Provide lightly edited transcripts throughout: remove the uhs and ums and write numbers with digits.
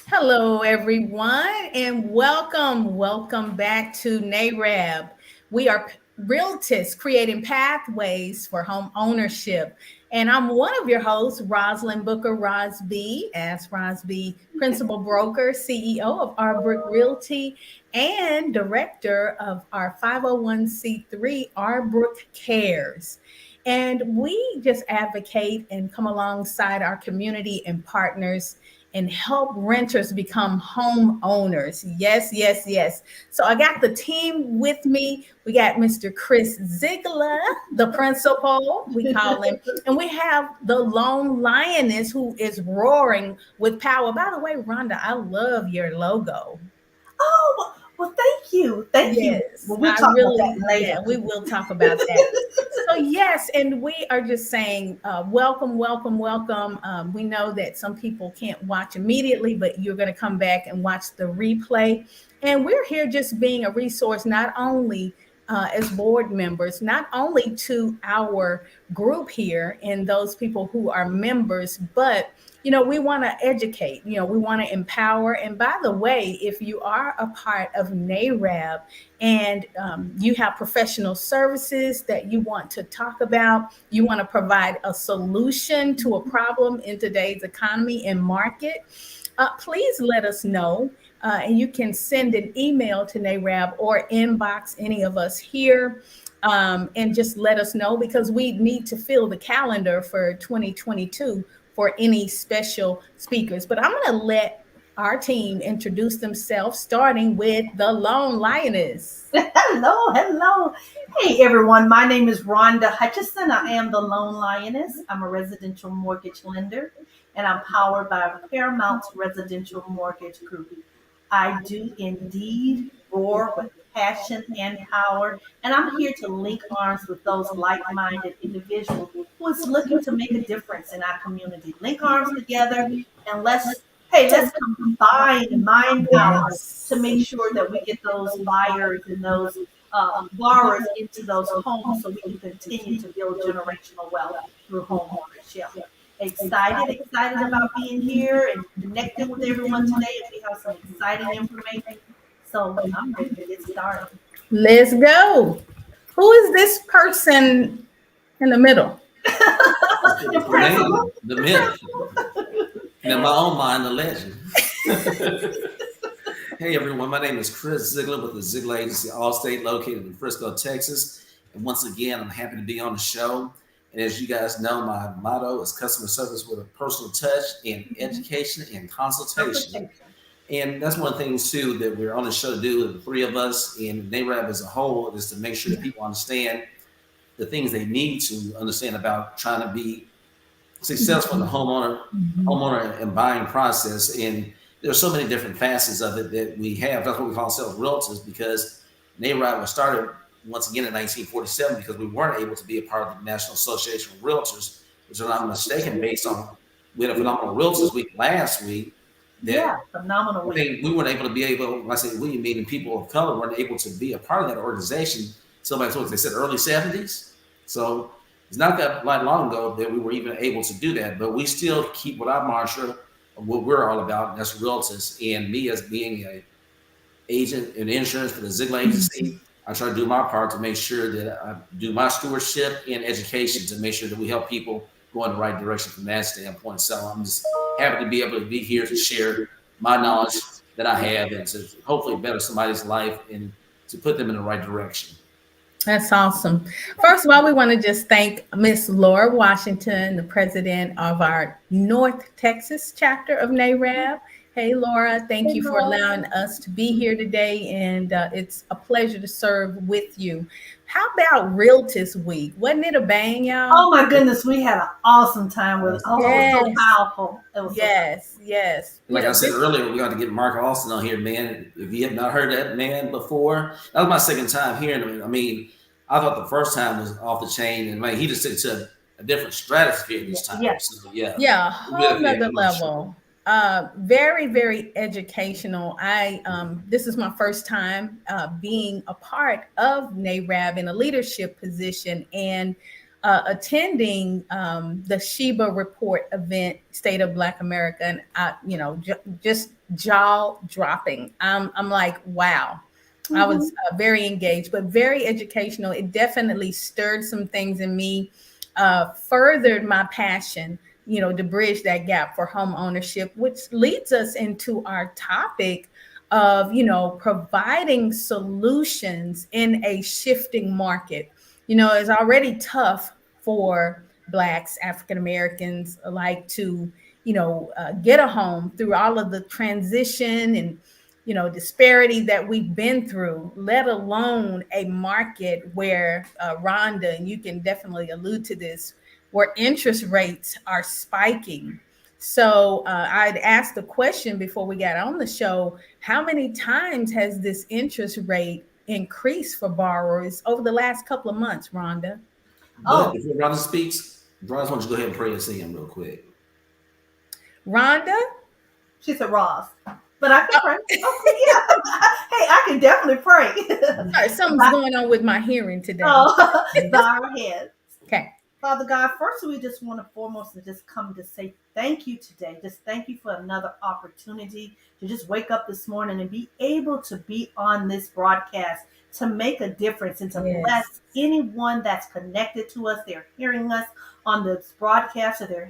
Hello, everyone, and welcome. Welcome back to NAREB. We are Realtists Creating Pathways for Home Ownership. And I'm one of your hosts, Rosalind Booker Rosby, as Rosby, Principal Broker, CEO of Our Brick Realty, and Director of our 501c3, Our Brook Cares. And we just advocate and come alongside our community and partners and help renters become homeowners. Yes, yes, yes. So I got the team with me. We got Mr. Chris Ziegler, the principal, we call him. And we have the lone lioness who is roaring with power. By the way, Rhonda, I love your logo. Well, thank you. Thank you. Yes, Well, we'll I talk about that really, later. yeah, we will talk about that. So, yes, and we are just saying, welcome, welcome, welcome. We know that some people can't watch immediately, but you're going to come back and watch the replay. And we're here just being a resource, not only as board members, not only to our group here and those people who are members, but we want to educate, we want to empower. And by the way, if you are a part of NAREB and you have professional services that you want to talk about, you want to provide a solution to a problem in today's economy and market, please let us know. And you can send an email to NAREB or inbox any of us here. And just let us know because we need to fill the calendar for 2022 for any special speakers. But I'm going to let our team introduce themselves, starting with the Lone Lioness. Hello. Hey, everyone. My name is Rhonda Hutchison. I am the Lone Lioness. I'm a residential mortgage lender, and I'm powered by Paramount's Residential Mortgage Group. I do indeed roar with passion and power, and I'm here to link arms with those like-minded individuals who is looking to make a difference in our community. Link arms together, and let's combine mind power to Yes. make sure that we get those buyers and those borrowers into those homes so we can continue to build generational wealth through home ownership. Excited about being here and connecting with everyone today. And we have some exciting information. So I'm ready to get started. Let's go. Who is this person in the middle? The The principal. man, the myth, and in my own mind, the legend. Hey everyone, my name is Chris Ziegler with the Ziegler Agency Allstate located in Frisco, Texas. And once again, I'm happy to be on the show. And as you guys know, my motto is customer service with a personal touch and education and consultation. And that's one of the things too that we're on the show to do, the three of us and NAREB as a whole, is to make sure that people understand the things they need to understand about trying to be successful in the homeowner and buying process. And there's so many different facets of it that we have. That's what we call ourselves realtors, because NAREB was started once again in 1947 because we weren't able to be a part of the National Association of Realtors, which, if I'm not mistaken, based on we had a phenomenal realtors week last week Yeah, that phenomenal week. we weren't able to be able, when I say we, meaning people of color, weren't able to be a part of that organization until, like what they said, early 70s. So it's not that long ago that we were even able to do that, but we still keep what our mantra of what we're all about, and that's realtors. And me as being a agent in insurance for the Ziegler Agency, I try to do my part to make sure that I do my stewardship and education to make sure that we help people go in the right direction from that standpoint. So I'm just happy to be able to be here to share my knowledge that I have and to hopefully better somebody's life and to put them in the right direction. That's awesome. First of all, we want to just thank Miss Laura Washington, the president of our North Texas chapter of NAREB. Hey, Laura, thank you for allowing us to be here today, and it's a pleasure to serve with you. How about Realtist Week? Wasn't it a bang, y'all? Oh my goodness, we had an awesome time with it. Oh, it was so Yes, powerful. It was so powerful. yes, yes. Like I said earlier, we got to get Mark Austin on here, man. If you have not heard that man before, that was my second time hearing him. I mean, I thought the first time was off the chain, and man, he just took it to a different stratosphere this time. Yeah. So yeah, Yeah, whole really nother good show. level. Very, very educational. This is my first time being a part of NAREB in a leadership position, and attending the Sheba Report event, State of Black America, and just jaw dropping. I'm like, wow. I was very engaged, but very educational. It definitely stirred some things in me, furthered my passion, to bridge that gap for home ownership, which leads us into our topic of, providing solutions in a shifting market. It's already tough for Blacks, African Americans alike to, get a home through all of the transition and, disparity that we've been through, let alone a market where, Rhonda, and you can definitely allude to this, where interest rates are spiking. So I'd asked the question before we got on the show, how many times has this interest rate increased for borrowers over the last couple of months, Rhonda? Go ahead. Before Rhonda speaks, Roz, why don't you go ahead and pray and sing him real quick? Rhonda? She said Ross. But I can pray. Okay, yeah. Hey, I can definitely pray. Sorry, something's going on with my hearing today. Bow our heads. Okay. Father God, first we just want to foremost just come to say thank you today. Just thank you for another opportunity to just wake up this morning and be able to be on this broadcast to make a difference and to bless anyone that's connected to us. They're hearing us on this broadcast or they're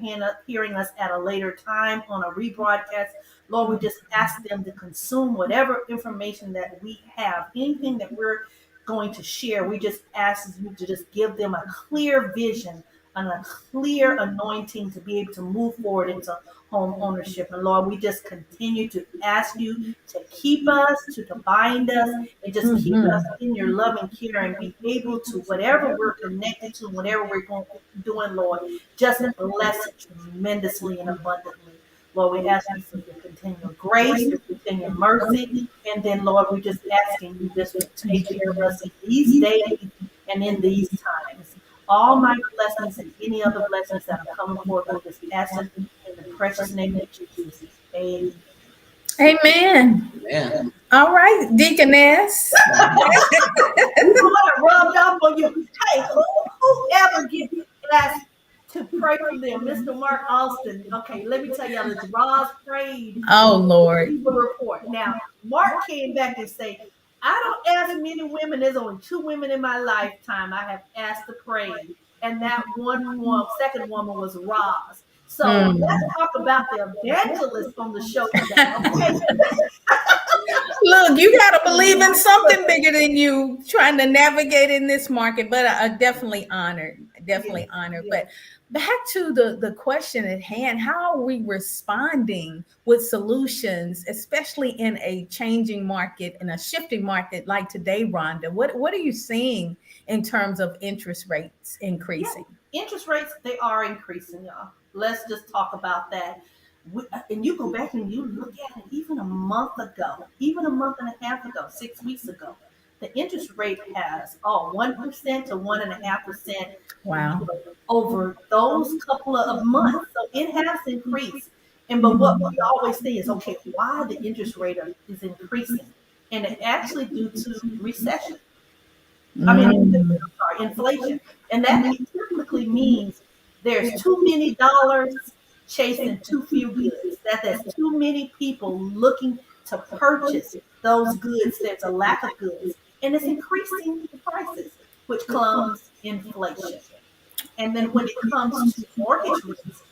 hearing us at a later time on a rebroadcast. Lord, we just ask them to consume whatever information that we have, anything that we're going to share. We just ask you to just give them a clear vision and a clear anointing to be able to move forward into home ownership. And Lord, we just continue to ask you to keep us, to bind us, and just keep us in your loving care and be able to, whatever we're connected to, whatever we're doing, Lord, just bless it tremendously and abundantly. Lord, we ask you for your continual grace, your continual mercy, and then, Lord, we're just asking you just to take care of us in these days and in these times. All my blessings and any other blessings that are coming forth, we just ask them in the precious name of Jesus. Amen. Amen. Amen. All right, Deaconess. Rubbed off on you. Hey, whoever gets asked to pray for them, Mr. Mark Alston. Okay, let me tell y'all this. Roz prayed. Oh, Lord. Report. Now, Mark came back and said, I don't ask many women. There's only 2 women in my lifetime I have asked to pray. And that second woman was Roz. So let's talk about the evangelist on the show today. Okay? Look, you got to believe in something bigger than you trying to navigate in this market. But I'm definitely honored. Definitely honored. But back to the question at hand, how are we responding with solutions, especially in a changing market, in a shifting market like today, Rhonda? What are you seeing in terms of interest rates increasing? Yeah, interest rates, they are increasing, y'all. Let's just talk about that. And you go back and you look at it even a month ago, even a month and a half ago, 6 weeks ago, the interest rate has 1% to 1.5%. Wow. Over those couple of months. So it has increased. But what we always say is, okay, why the interest rate is increasing? And it's actually due to recession. Inflation. And that typically means there's too many dollars chasing too few goods. There's too many people looking to purchase those goods. There's a lack of goods. And it's increasing the prices, which comes inflation. And then when it comes to mortgage rates,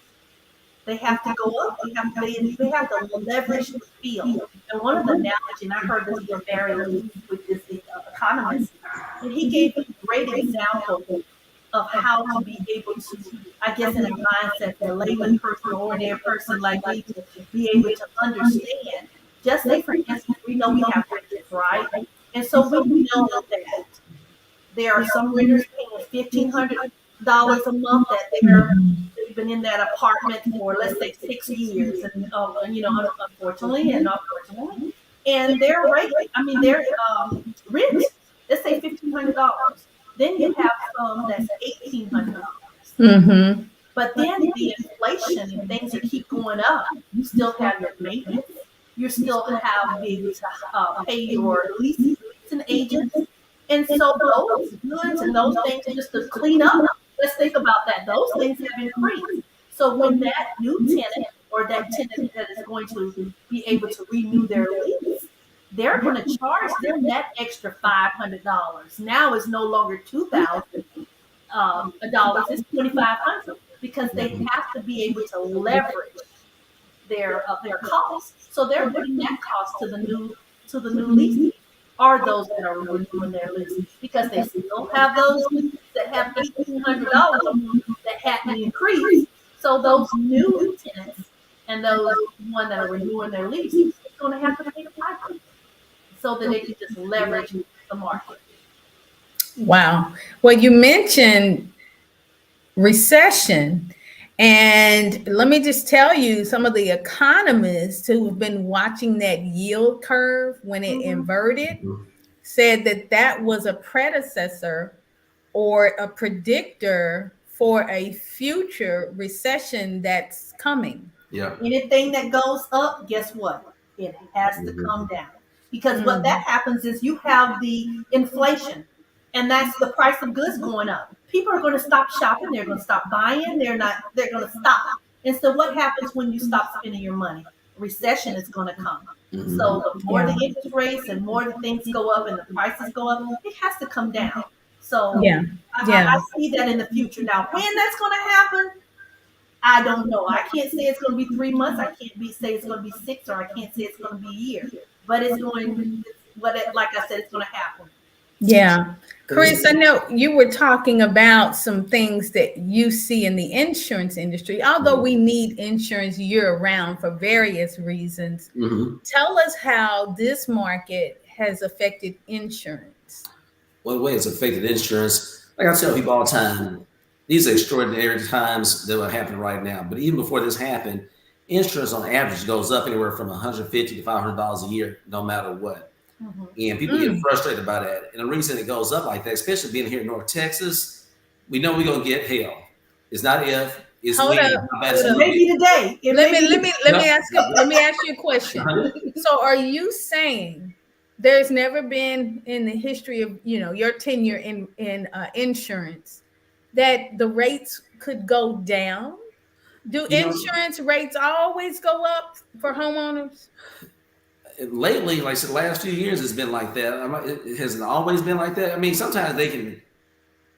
they have to go up. They have to leverage the field. And one of the analogies, and I heard this from Barry Lee, which is the economist, and he gave a great example of how to be able to, I guess, in a mindset, the layman person, ordinary person like me, to be able to understand. Just say, for instance, we know we have renters, right? And so we know that there are some renters paying $1,500 a month that they've been in that apartment for, let's say, 6 years, and unfortunately, and their rate, their rent, let's say $1,500. Then you have some that's $1,800. But then the inflation and things that keep going up, you still have your maintenance, you still have to pay your leasing agents. And so those goods and those things just to clean up, let's think about that. Those things have increased. So when that new tenant or that tenant that is going to be able to renew their lease, they're going to charge them that extra $500. Now it's no longer $2,000, it's $2,500 because they have to be able to leverage their costs. So they're putting that cost to the new leases are those that are renewing their lease because they still have those leases that have $1,800 that hadn't increased. So those new tenants and those one that are renewing their lease is going to have to pay the $500 so that they can just leverage the market. Wow. Well, you mentioned recession. And let me just tell you, some of the economists who have been watching that yield curve when it inverted said that that was a predecessor or a predictor for a future recession that's coming. Yeah. Anything that goes up, guess what? It has to come down. Because what that happens is you have the inflation, and that's the price of goods going up. People are going to stop shopping, they're going to stop buying, they're going to stop. And so what happens when you stop spending your money? Recession is going to come. So the more the interest rates and more the things go up and the prices go up, it has to come down. So I see that in the future. Now, when that's going to happen, I don't know. I can't say it's going to be 3 months. I can't say it's going to be 6, or I can't say it's going to be a year. But it's going. Like I said, it's going to happen. Yeah. Chris, I know you were talking about some things that you see in the insurance industry. Although we need insurance year round for various reasons, tell us how this market has affected insurance. One way it's affected insurance, like I tell people all the time, these are extraordinary times that are happening right now. But even before this happened, insurance on average goes up anywhere from $150 to $500 a year, no matter what. And people get frustrated about that. And the reason it goes up like that, especially being here in North Texas, we know we're gonna get hail. It's not if, it's when. Maybe today. Let me ask you a question. So are you saying there's never been in the history of your tenure in insurance that the rates could go down? Do insurance rates always go up for homeowners? Lately, like I said, the last few years, it's been like that. It hasn't always been like that. I mean, sometimes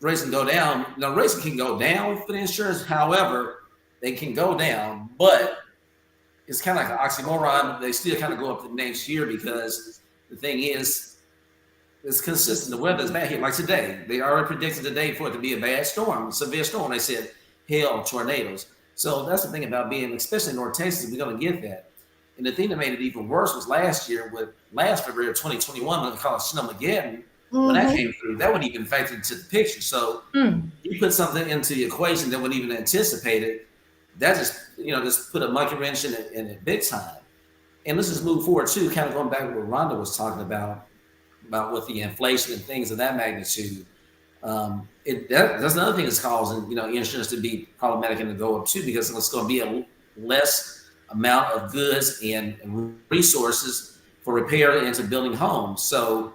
rates can go down. Now, rates can go down for the insurance. However, they can go down, but it's kind of like an oxymoron. They still kind of go up the next year because the thing is, it's consistent. The weather's bad here. Like today, they already predicted today for it to be a bad storm, severe storm. They said hail, tornadoes. So that's the thing about being, especially in North Texas, we're going to get that. And the thing that made it even worse was last February of 2021, when they called Snowmageddon, when that came through, that wasn't even factored into the picture. So you put something into the equation that wasn't even anticipated, that just put a monkey wrench in it big time. And let's just move forward too, kind of going back to what Rhonda was talking about with the inflation and things of that magnitude. That's another thing that's causing insurance to be problematic and to go up too, because it's going to be a less amount of goods and resources for repair into building homes. So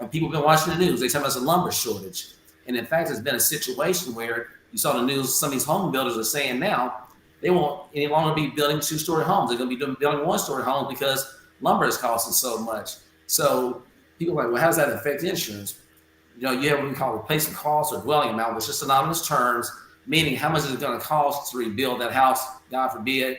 people have been watching the news. They tell us a lumber shortage. And in fact, it's been a situation where you saw the news, some of these home builders are saying now they won't any longer be building 2-story homes. They're going to be building 1-story homes because lumber is costing so much. So people are like, well, how does that affect insurance? You have what we call replacement cost or dwelling amount, which is synonymous terms, meaning how much is it going to cost to rebuild that house, God forbid.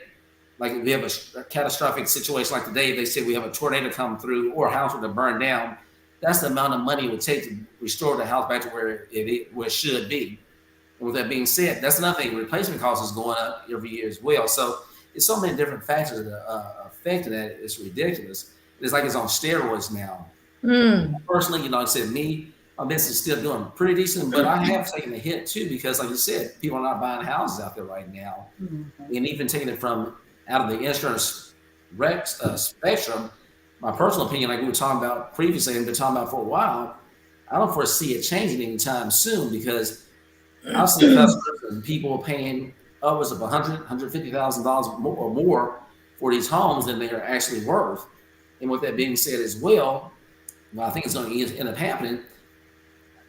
Like if we have a catastrophic situation like today, they say we have a tornado come through or a house were to burn down. That's the amount of money it would take to restore the house back to where it should be. And with that being said, that's another thing. Replacement cost is going up every year as well. So it's so many different factors that are affecting that. It's ridiculous. It's like it's on steroids now. Personally, like I said, my business is still doing pretty decent, but I have taken a hit too because, like you said, people are not buying houses out there right now. And even taking it from out of the insurance spectrum, my personal opinion, like we were talking about previously and been talking about for a while, I don't foresee it changing anytime soon because I've seen customers and people paying upwards of $100,000, $150,000 or more for these homes than they are actually worth. And with that being said as well, I think it's going to end up happening.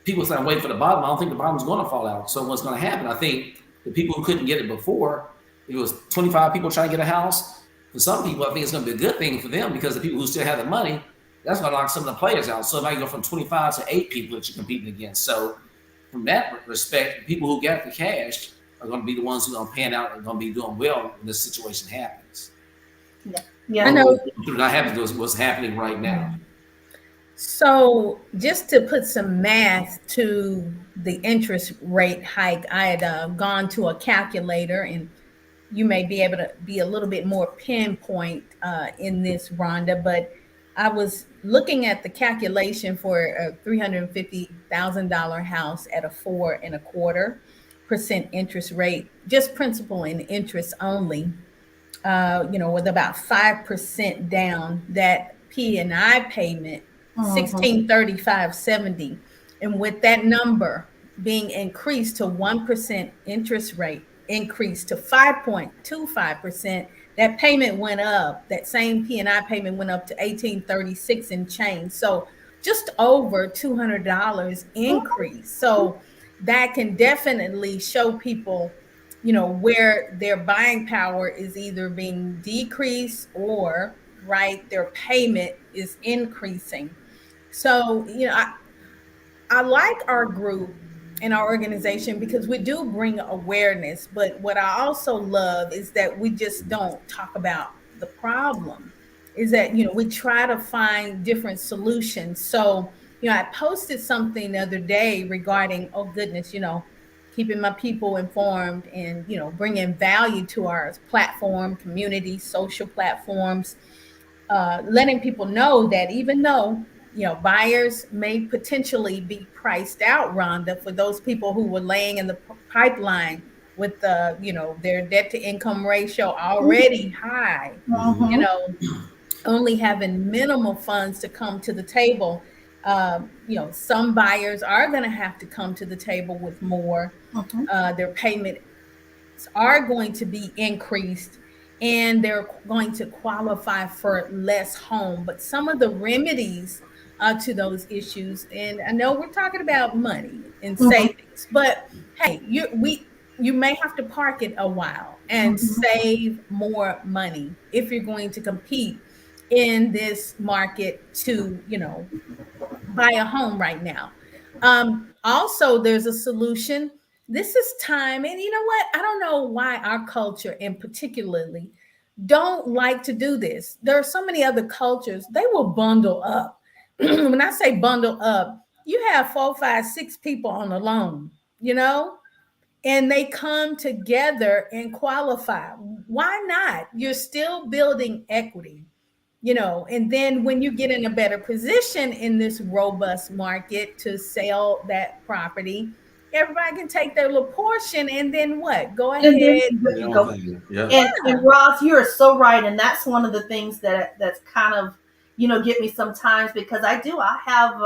people say I'm waiting for the bottom. I don't think the bottom's going to fall out. So what's going to happen? I think the people who couldn't get it before, it was 25 people trying to get a house. For some people, I think it's going to be a good thing for them because the people who still have the money, that's going to knock some of the players out. So it might go from 25 to 8 people that you're competing against. So from that respect, people who got the cash are going to be the ones who are going to pan out and going to be doing well when this situation happens. Yeah. I know. Not happening is what's happening right now. So just to put some math to the interest rate hike, I had gone to a calculator, and you may be able to be a little bit more pinpoint in this, Rhonda, but I was looking at the calculation for a $350,000 house at a 4.25% interest rate, just principal and interest only. With about 5% down, that P&I payment, 1635.70, and with that number being increased to 1% interest rate, increased to 5.25%, that payment went up. That same P&I payment went up to 1836 and change. So just over $200 increase. So that can definitely show people where their buying power is either being decreased or their payment is increasing. So I like our group and our organization because we do bring awareness, but what I also love is that we just don't talk about the problem, is that we try to find different solutions. So I posted something the other day regarding, oh goodness, keeping my people informed and bringing value to our platform, community, social platforms, letting people know that even though buyers may potentially be priced out, Rhonda, for those people who were laying in the pipeline with their debt to income ratio already high, only having minimal funds to come to the table. Some buyers are going to have to come to the table with more. Their payments are going to be increased, and they're going to qualify for less home. But some of the remedies to those issues, and I know we're talking about money and savings, but hey, you may have to park it a while and save more money if you're going to compete in this market to buy a home right now. Also, there's a solution. This is time, and you know what? I don't know why our culture, and particularly, don't like to do this. There are so many other cultures, they will bundle up. When I say bundle up, you have 4, 5, 6 people on the loan, and they come together and qualify. Why not? You're still building equity, and then when you get in a better position in this robust market to sell that property, everybody can take their little portion, and then what? Go ahead. And Ross, you are so right, and that's one of the things that's kind of get me sometimes, because I have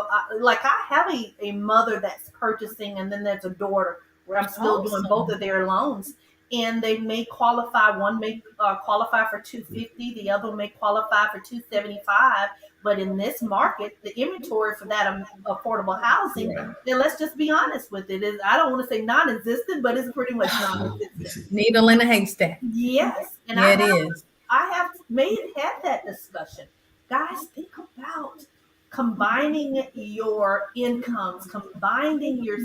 a mother that's purchasing, and then there's a daughter where I'm still doing both of their loans, and they may qualify. One may qualify for 250, the other may qualify for 275. But in this market, the inventory for that affordable housing, then let's just be honest with it, is, I don't want to say non-existent, but it's pretty much non-existent. Needle in a haystack. Yes, and I have had that discussion. Guys, think about combining your incomes, combining your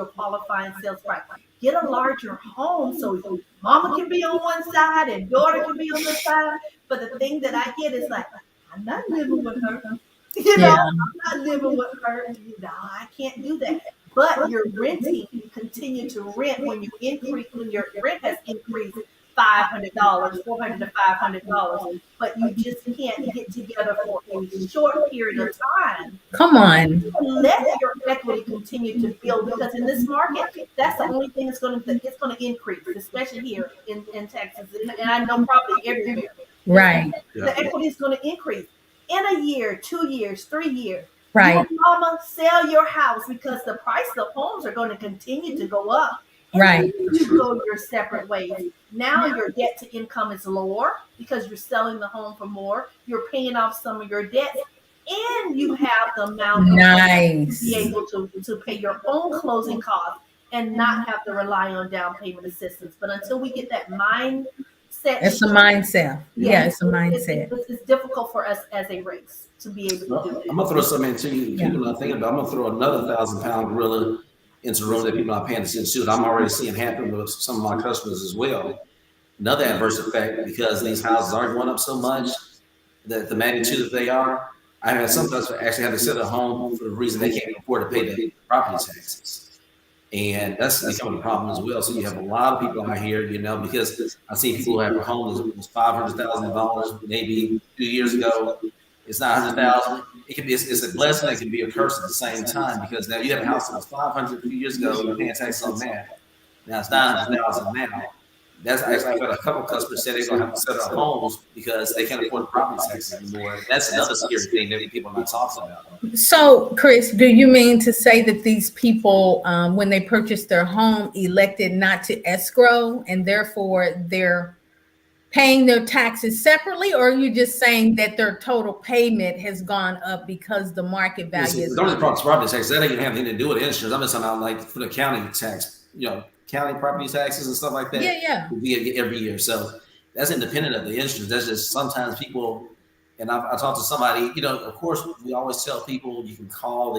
qualifying sales price. Get a larger home so mama can be on one side and daughter can be on the side. But the thing that I get is like, I'm not living with her. I'm not living with her. I can't do that. But you're renting. You continue to rent when your rent has increased $500, $400 to $500. But you just can't get together for a short period of time. Come on. Let your equity continue to build, because in this market, that's the only thing it's going to increase, especially here in Texas, and I know probably everywhere. Right. The equity is going to increase in a year, 2 years, 3 years. Right. Mama, sell your house, because the price of homes are going to continue to go up. Right. You go your separate ways. Now your debt to income is lower because you're selling the home for more. You're paying off some of your debts. and you have the amount of to be Nice. able to pay your own closing costs and not have to rely on down payment assistance. But until we get that mindset It's a shift, mindset. yeah, Yeah, it's a mindset. it's difficult for us as a race to be able to do Well, I'm that. gonna throw something into you. Yeah. People not thinking about. I'm gonna throw another 1,000 pound gorilla into the room that people not paying attention to. That I'm already seeing happen with some of my customers as well. Another adverse effect because these houses are going up so much that the magnitude that they are. I had some customers actually had to sell their home for the reason they can't afford to pay the property taxes. And that's becoming a problem as well. So you have a lot of people out here, because I've seen people who have a home that was $500,000 maybe 2 years ago. It's not 100,000. It can be it's a blessing. It can be a curse at the same time because now you have a house that was 500 a few years ago. You're paying taxes on that. Now it's 900,000 now. That's actually I've got a couple of customers say they're gonna have to sell their homes because they can't afford the property taxes anymore. That's another scary thing that people are not talking about. So, Chris, do you mean to say that these people, when they purchased their home, elected not to escrow and therefore they're paying their taxes separately, or are you just saying that their total payment has gone up because the market value is Don't gone just up? property taxes. That ain't even have anything to do with insurance. I'm just talking about like for the county tax, county property taxes and stuff like that. Yeah, yeah. We get every year. So that's independent of the insurance. That's just sometimes people, and I talked to somebody, of course, we always tell people you can call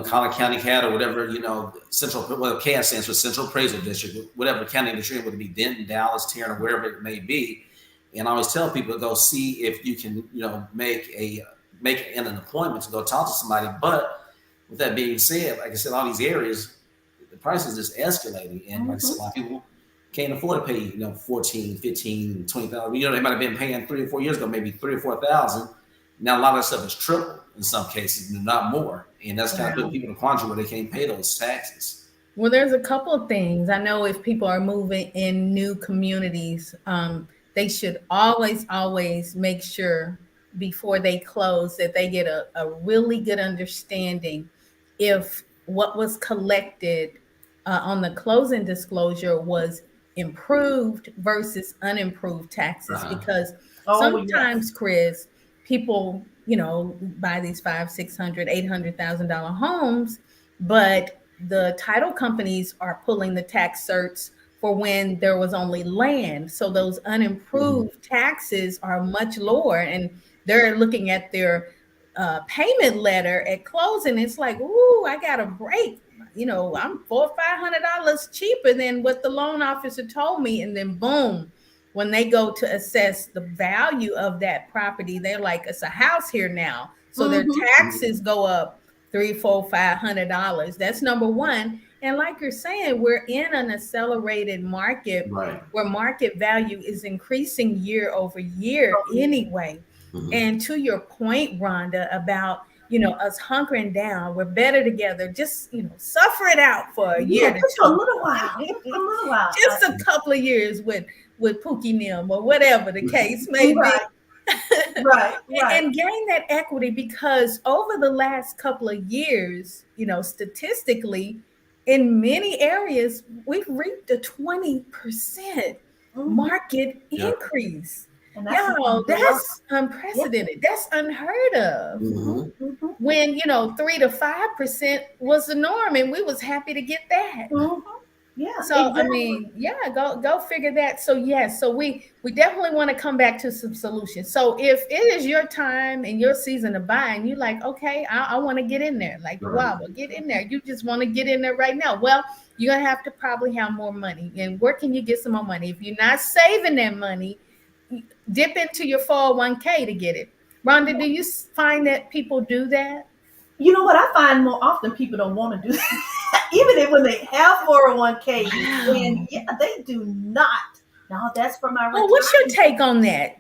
Collin County CAD or whatever, central, well, CAD stands for Central Appraisal District, whatever county district, would it be Denton, Dallas, Tarrant, or wherever it may be. And I always tell people to go see if you can, make an appointment to go talk to somebody. But with that being said, like I said, all these areas, the prices is escalating. And like I said, a lot of people can't afford to pay, 14, 15, 20,000. They might have been paying 3 or 4 years ago, maybe 3 or 4,000. Now a lot of that stuff is triple in some cases, not more. And that's kind of putting people in a quandary where they can't pay those taxes. Well, there's a couple of things. I know if people are moving in new communities, they should always make sure before they close that they get a really good understanding if what was collected on the closing disclosure was improved versus unimproved taxes. Because Oh, yes. sometimes, Chris, people, buy these 500, 600, $800,000 homes, but the title companies are pulling the tax certs for when there was only land. So those unimproved taxes are much lower, and they're looking at their payment letter at closing. It's like, ooh, I got a break. I'm $400 or $500 cheaper than what the loan officer told me. And then boom, when they go to assess the value of that property, they're like, it's a house here now. So their taxes go up $300, $400, $500. That's number one. And like you're saying, we're in an accelerated market, right, where market value is increasing year over year anyway. And to your point, Rhonda, about us hunkering down, we're better together. Just suffer it out for a year to just two, a little while, a little while, just a couple of years with Pookie Nim or whatever the case may be. Right. And gain that equity, because over the last couple of years, statistically, in many areas, we've reaped a 20% market increase. And that's unprecedented. That's unheard of. When 3 to 5% was the norm, and we was happy to get that. Yeah. So exactly. I mean, go figure that. So yes, so we definitely want to come back to some solutions. So if it is your time and your season to buy, and you're like, okay, I want to get in there, like wow, well, get in there. You just want to get in there right now. Well, you're gonna have to probably have more money. And where can you get some more money? If you're not saving that money, dip into your 401k to get it. Rhonda, do you find that people do that? You know what? I find more often people don't want to do that. Even when they have 401k, and they do not. No, that's for my retirement. Well, what's your take on that?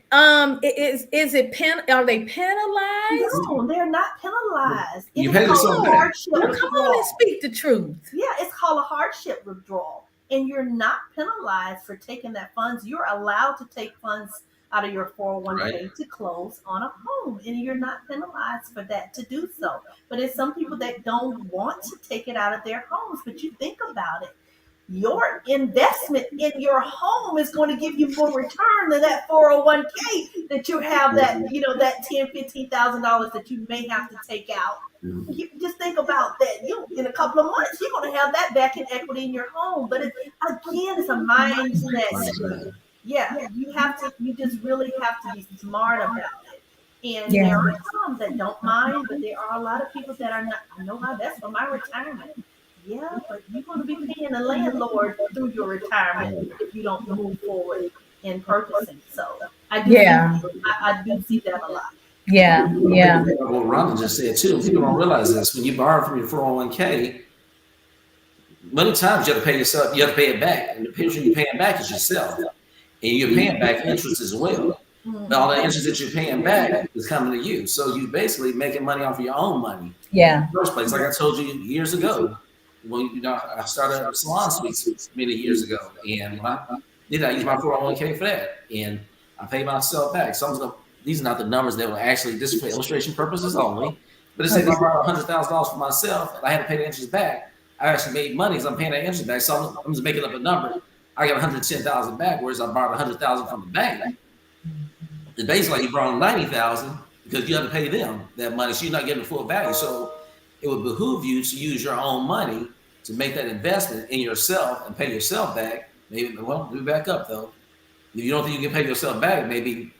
Is it are they penalized? No, they're not penalized. You pay yourself back. Well, come on and speak the truth. Yeah, it's called a hardship withdrawal, and you're not penalized for taking that funds. You're allowed to take funds out of your 401k to close on a home, and you're not penalized for that to do so. But it's some people that don't want to take it out of their homes. But you think about it. your investment in your home is going to give you more return than that 401k that you have, that that $10,000, $15,000 that you may have to take out. Mhm. You just think about that. You In a couple of months, you're going to have that back in equity in your home. But again, it's a mindset shift. Yeah, you just really have to be smart about it. And there Yeah. are some that don't mind, but there are a lot of people that are not. I know how that's for my retirement. Yeah, but you're going to be paying the landlord through your retirement if you don't move forward in purchasing. So Yeah. I do see that a lot. Yeah. Yeah. What Rhonda just said too, people don't realize this. When you borrow from your 401k, many times you have to pay yourself, you have to pay it back. And the person you're paying back is yourself. And you're paying back interest as well. But all the Mhm. interest that you're paying back is coming to you. So you basically making money off of your own money in Yeah. the first place. Like I told you years ago, when I started salon suites many years ago. And when I did, I used my 401k for that. And I paid myself back. So these are not the numbers that will actually, this is for illustration purposes only. But it's say if I borrowed $100,000 for myself and I had to pay the interest back, I actually made money because I'm paying that interest back. So I'm just making up a number. I got 110,000 back, whereas I borrowed 100,000 from the bank. It's basically like you borrowed 90,000 because you have to pay them that money, so you're not getting the full value. So it would behoove you to use your own money to make that investment in yourself and pay yourself back. Maybe, well, let me back up though. If you don't think you can pay yourself back, maybe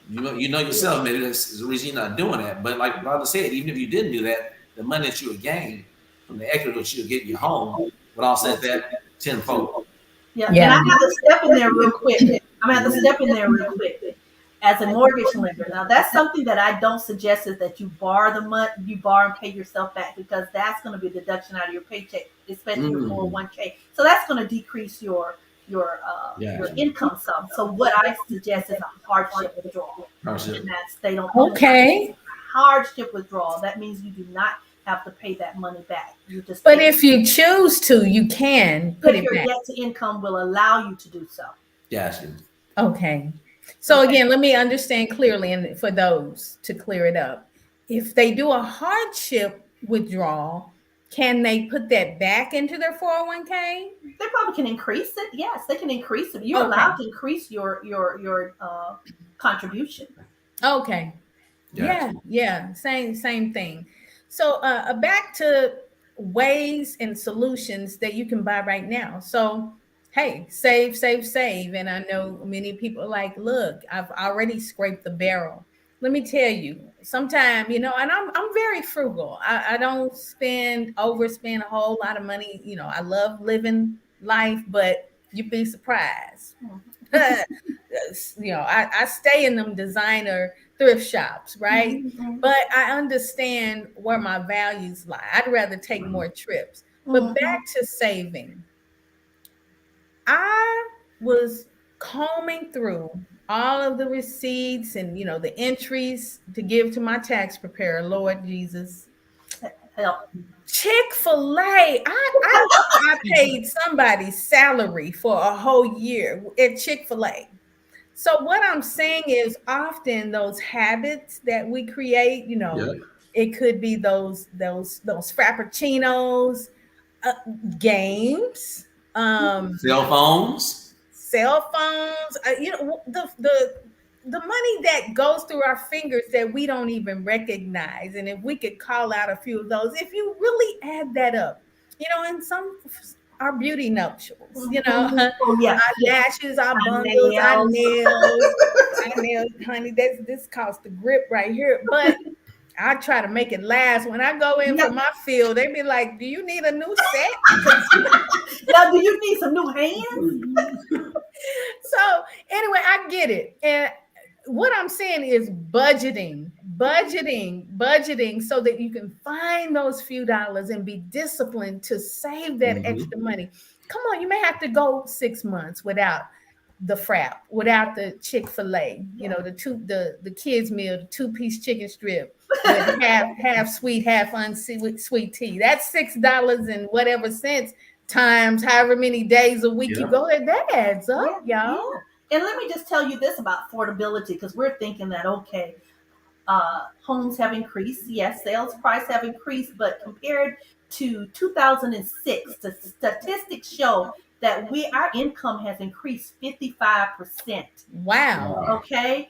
you know yourself. Maybe that's the reason you're not doing that. But like Rhonda said, even if you didn't do that, the money that you would gain from the equity that you would get in your home would offset that tenfold. Yeah, and I Yeah. have to step in there real quick. I'm gonna have to step in there real quick. As a mortgage lender, now that's something that I don't suggest, is that you borrow the money, you borrow and pay yourself back, because that's going to be a deduction out of your paycheck, especially your Mm, 401k. So that's going to decrease your gotcha. income some. So what I suggest is a hardship withdrawal, and Hardship. that's they don't Okay. hardship withdrawal. That means you do not have to pay that money back. You just But take if you choose to, you can put if it your back. debt to income will allow you to do so. Gotcha. Okay. So Okay. again, let me understand clearly, and for those to clear it up. If they do a hardship withdrawal, can they put that back into their 401k? They probably can increase it. Yes, they can increase it. You're allowed Okay. to increase your contribution. Okay. Gotcha. Yeah, yeah, same thing. So back to ways and solutions that you can buy right now. So hey, save, save, save. And I know many people are like, look, I've already scraped the barrel. Let me tell you, sometime, and I'm very frugal. I don't overspend a whole lot of money. I love living life, but you'd be surprised. I stay in them designer thrift shops, right? Mm-hmm. But I understand where my values lie. I'd rather take more trips. But Mm-hmm. back to saving, I was combing through all of the receipts and the entries to give to my tax preparer, Lord Jesus. Help. Chick-fil-A. I thought I paid somebody's salary for a whole year at Chick-fil-A. So what I'm saying is often those habits that we create, Yep. it could be those frappuccinos, uh, games, Cell phones. cell phones, the money that goes through our fingers that we don't even recognize. And if we could call out a few of those, if you really add that up, and some our beauty nuptials, Mm-hmm. Oh yes, our yes. lashes, our bundles, our Nails. nails, honey. This costs the grip right here. But I try to make it last. When I go in for Yep. my field, they be like, "Do you need a new set?" Because Now, do you need some new hands? so anyway, I get it. And what I'm saying is budgeting so that you can find those few dollars and be disciplined to save that Mm-hmm. extra money. Come on, you may have to go 6 months without the frap, without the Chick-fil-A, Yeah. the kids meal, the two-piece chicken strip with half sweet, half unsweet tea. That's $6 and whatever cents times however many days a week you Yep. go there. That adds Yeah, up, yeah. y'all. And let me just tell you this about affordability, because we're thinking that, okay, homes have increased. Yes, sales price have increased, but compared to 2006, the statistics show that our income has increased 55%. Wow. Okay.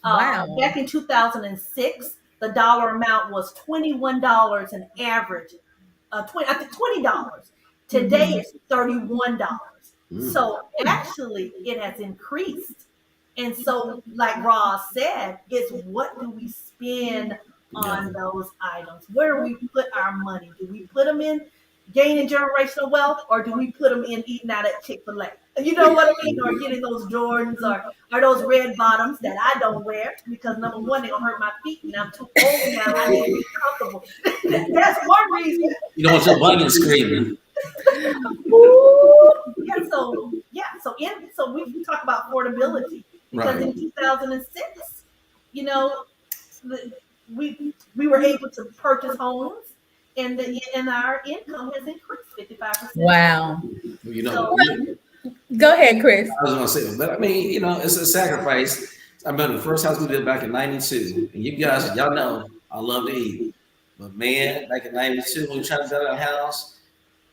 Wow. Back in 2006, the dollar amount was $21 an average. 20, I think $20. Today Mhm. it's $31. Mm. So actually it has increased. And so, like Ross said, it's what do we spend Yeah. on those items? Where do we put our money? Do we put them in gaining generational wealth, or do we put them in eating out at Chick-fil-A? You know what I mean? Or getting those Jordans, or those red bottoms that I don't wear because number one, they're gonna hurt my feet and I'm too old now. I need to be comfortable. That's one reason. You don't want your bunion screaming. Ooh, so we talk about affordability because Right. in 2006, you know, the, we were able to purchase homes, and our income has increased 55%. Wow. You know, So Go ahead, Chris. I was gonna say, but I mean, you know, it's a sacrifice. I remember the first house we did back in '92, and you guys, y'all know, I love to eat. But man, back in '92, when we tried to build our house,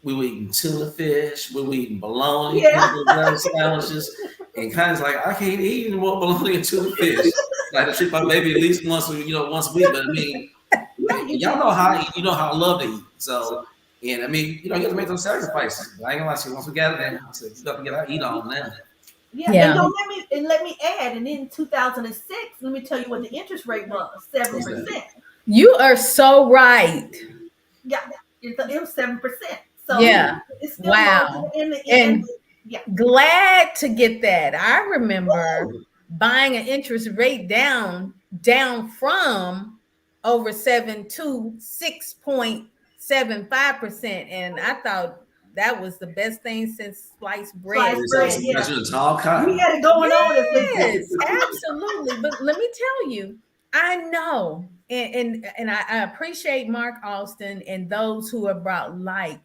we were eating tuna fish, we were eating bologna, yeah, peanut butter sandwiches, and kind of like I can't eat any more bologna and tuna fish. Like I treat my baby at least once, once a week. But I mean, yeah, y'all know how I eat, you know how I love to eat. So, and I mean, you have to make those sacrifices. But I ain't gonna lie to you. Once we got it there, I said, you got to get our eat on now. yeah. And Yeah. don't let me add. And in 2006, let me tell you what the interest rate was: seven What's that? percent. You are so right. Yeah, it was 7%. So Yeah. it's still Wow. low in the And yeah. glad to get that. I remember Woo! buying an interest rate down from over 7 to 6.75%. And I thought that was the best thing since sliced bread. Sliced bread, yeah. It's tall We cotton. had it going on, as they say. Yes, absolutely. But let me tell you, I know, and I appreciate Mark Alston and those who have brought light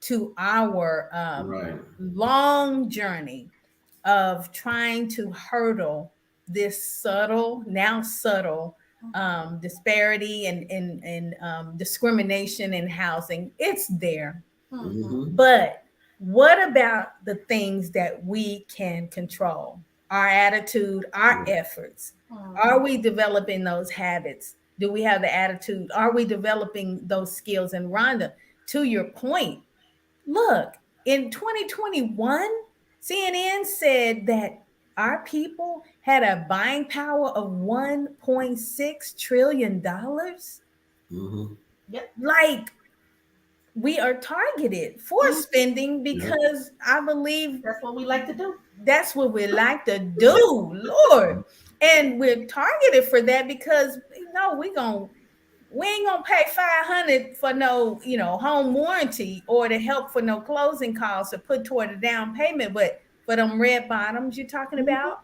to our Right. long journey of trying to hurdle this now subtle disparity and discrimination in housing. It's there. Mhm. But what about the things that we can control? Our attitude, our efforts. Are we developing those habits? Do we have the attitude? Are we developing those skills? And Rhonda, to your point, look, in 2021, CNN said that our people had a buying power of $1.6 trillion. Mm-hmm. Yep. Like, we are targeted for spending Yep. because I believe That's what we like to do. that's what we like to do, Lord. And we're targeted for that because we ain't gonna pay 500 for no, home warranty or to help for no closing costs or put toward a down payment. But for them red bottoms you're talking about,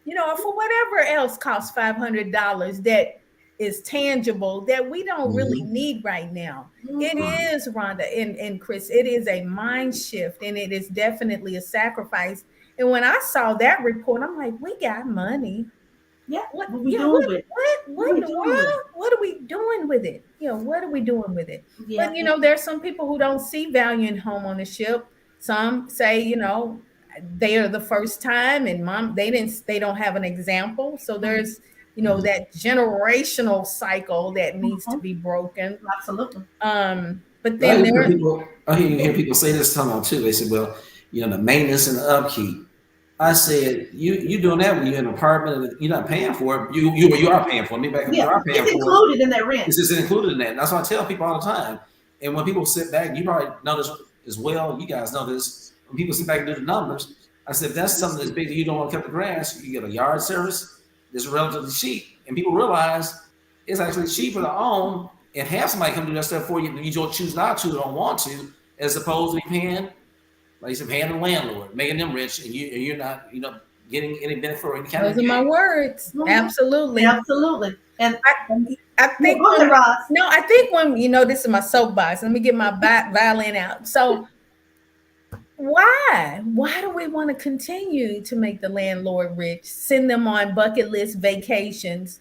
or for whatever else costs $500 that is tangible that we don't really Mm-hmm. need right now. It Mhm. Right. is, Rhonda and Chris, it is a mind shift and it is definitely a sacrifice. And when I saw that report, I'm like, we got money. Yeah. What, What we yeah, doing with it? what in the world? What are we doing with it? What are we doing with it? Yeah. But there's some people who don't see value in home ownership. Some say, they are the first time and they don't have an example. So there's, that generational cycle that needs to Mhm. be broken. Absolutely. But I then hear there, people. I hear people say this time out too. They said, "Well, the maintenance and the upkeep." I said, "You doing that when you're in an apartment and you're not paying for it. You are paying for it. Let me back up. You Yeah. are paying It's for it. included in that rent. This is included in that." And that's what I tell people all the time. And when people sit back, you probably know this as well. You guys know this. When people sit back and do the numbers, I said, if that's something that's big that you don't want to cut the grass, you get a yard service that's relatively cheap. And people realize it's actually cheaper to own and have somebody come do that stuff for you and you don't choose not to or don't want to, as opposed to be paying, like you said, paying the landlord, making them rich, and you're not, getting any benefit or any kind those of are my gain. words. Mhm. Absolutely. Absolutely. And I yeah, think go ahead, Ross. I think when this is my soapbox. Let me get my violin out. So why do we want to continue to make the landlord rich, send them on bucket list vacations?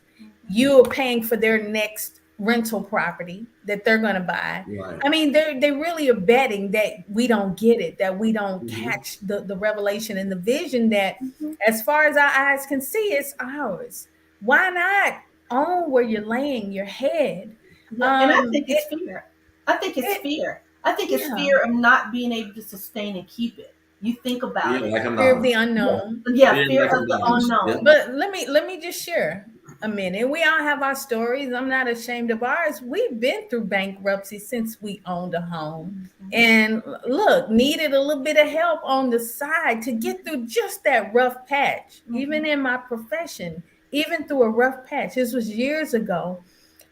You're paying for their next rental property that they're going to buy. Right. I mean, they really are betting that we don't get it, that we don't Mhm. catch the revelation and the vision that, Mhm. as far as our eyes can see, it's ours. Why not own where you're laying your head? Yeah, and I think it's It, fear. I think it's it, fear. I think it's yeah, fear of not being able to sustain and keep it. You think Yeah, about it. like a fear of the knowledge. unknown. Yeah, Fear fear like a of the knowledge. Yep. unknown. But let me just share a minute. We all have our stories. I'm not ashamed of ours. We've been through bankruptcy since we owned a home. Mhm. And look, needed a little bit of help on the side to get through just that rough patch. Even Mhm. in my profession, even through a rough patch. This was years ago.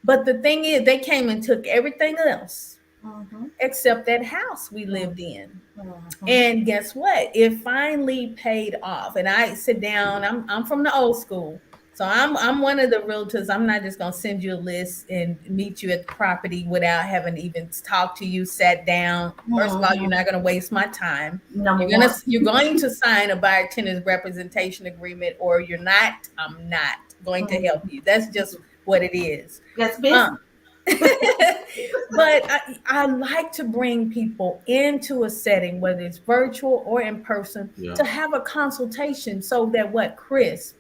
But the thing is, they came and took everything else Mhm. except that house we Mhm. lived in. Mhm. And guess what? It finally paid off. And I sit down. I'm from the old school, so I'm one of the realtors. I'm not just gonna send you a list and meet you at the property without having even talked to you, sat down. First of all, you're Mhm. not gonna waste my time. Number You're one. going to sign a buyer tenant representation agreement, or you're not. I'm not going to help Mhm. you. That's just what it is. That's Uh, business. but I like to bring people into a setting, whether it's virtual or in person, Yeah. to have a consultation so that what, Chris,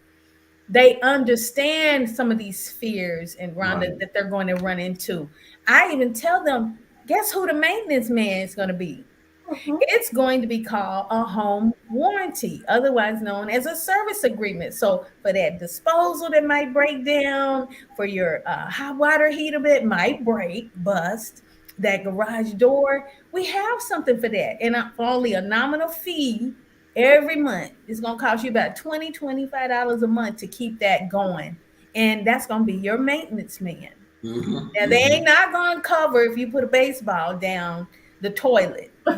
they understand some of these fears and Right. Rhonda that they're going to run into. I even tell them, guess who the maintenance man is going to be? Mhm. It's going to be called a home warranty, otherwise known as a service agreement. So for that disposal that might break down, for your hot water heater that might break, bust, that garage door, we have something for that. And for only a nominal fee every month, it's going to cost you about $25 a month to keep that going. And that's going to be your maintenance man. Hmm. Now they Hmm. ain't not gonna cover if you put a baseball down the toilet. You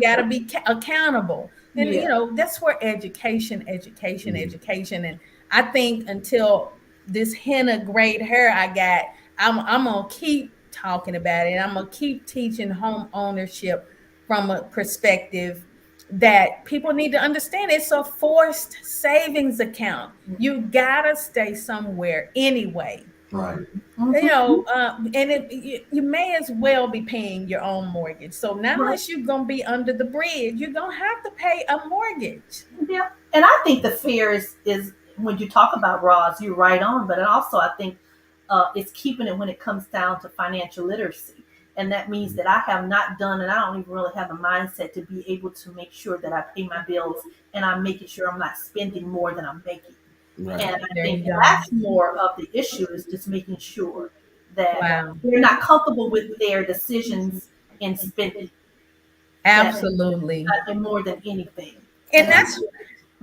got to be accountable, and Yeah. that's where education, Hmm. education. And I think until this henna great hair I got, I'm gonna keep talking about it. I'm gonna keep teaching home ownership from a perspective that people need to understand. It's a forced savings account. You gotta stay somewhere anyway. Right. Mhm. And you may as well be paying your own mortgage. So not Right. unless you're gonna be under the bridge, you're gonna have to pay a mortgage. Yeah. And I think the fear is when you talk about Ross, you're right on. But also, I think it's keeping it when it comes down to financial literacy. And that means that I have not done, and I don't even really have the mindset to be able to make sure that I pay my bills and I'm making sure I'm not spending more than I'm making. Right. And I There think you go. that's more of the issue is just making sure that Wow. they're not comfortable with their decisions in spending that Absolutely. and more than anything. And And that's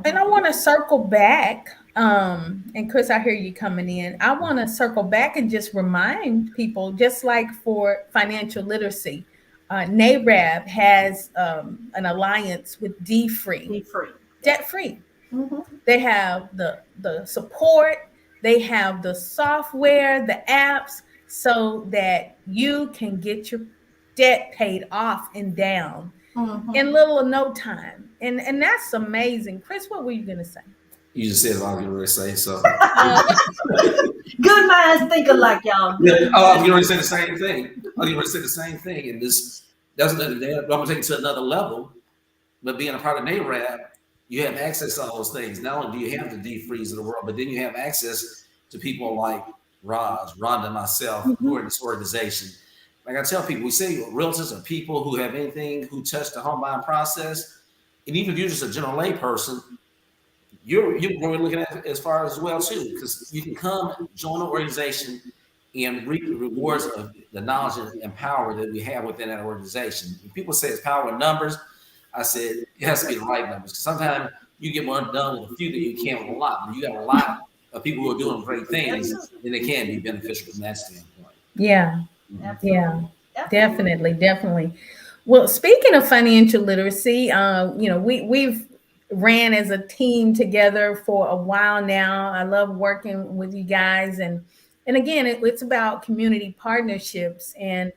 and I want to circle back. And Chris, I hear you coming in. I want to circle back and just remind people, just like for financial literacy, NAREB has an alliance with D Free, be free. Yeah. debt free. Hmm. They have the support, they have the software, the apps, so that you can get your debt paid off and down in Hmm. little or no time. And that's amazing. Chris, what were you gonna say? You just said what I was going to say. So, Uh, Good minds think alike, y'all. yeah. Good Oh, I was minds. going to say the same thing. I was going to say the same thing. And this, that's another day. I'm going to take it to another level. But being a part of NAREB, you have access to all those things. Not only do you have the D-freeze of the world, but then you have access to people like Raj, Rhonda, myself, who Mhm. are in this organization. Like I tell people, we say realtors are people who have anything, who touch the home buying process. And even if you're just a general lay person, you're going to be looking at it as far as well too, because you can come join an organization and reap the rewards of the knowledge and power that we have within that organization. When people say it's power in numbers, I said it has to be the right numbers. Sometimes you get more done with a few than you can with a lot. When you got a lot of people who are doing great things, Absolutely. then it can be beneficial from that standpoint. yeah, Mhm. yeah, Absolutely. Absolutely. definitely, definitely. Well, speaking of financial literacy, we've ran as a team together for a while now. I love working with you guys, and again, it's about community partnerships. And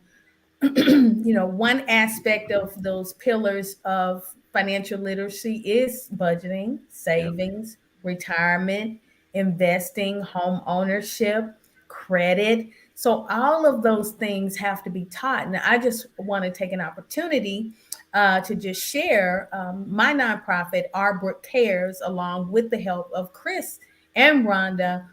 one aspect of those pillars of financial literacy is budgeting, Yeah. savings, retirement, investing, home ownership, credit. So all of those things have to be taught. Now, I just want to take an opportunity to just share my nonprofit, Our Brook Cares, along with the help of Chris and Rhonda.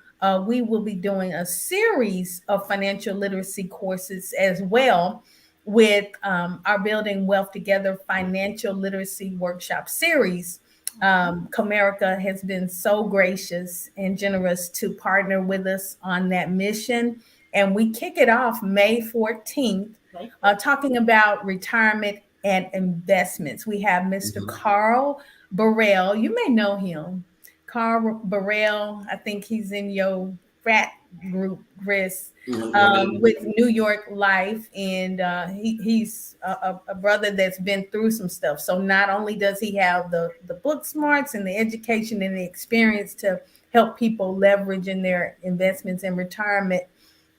We will be doing a series of financial literacy courses as well with our Building Wealth Together financial literacy workshop series. Comerica has been so gracious and generous to partner with us on that mission. And we kick it off May 14th, talking about retirement and investments. We have Mr. Carl Burrell. You may know him. Carl Burrell, I think he's in your frat group, Chris, with New York Life. And he's a brother that's been through some stuff. So not only does he have the book smarts and the education and the experience to help people leverage in their investments and retirement,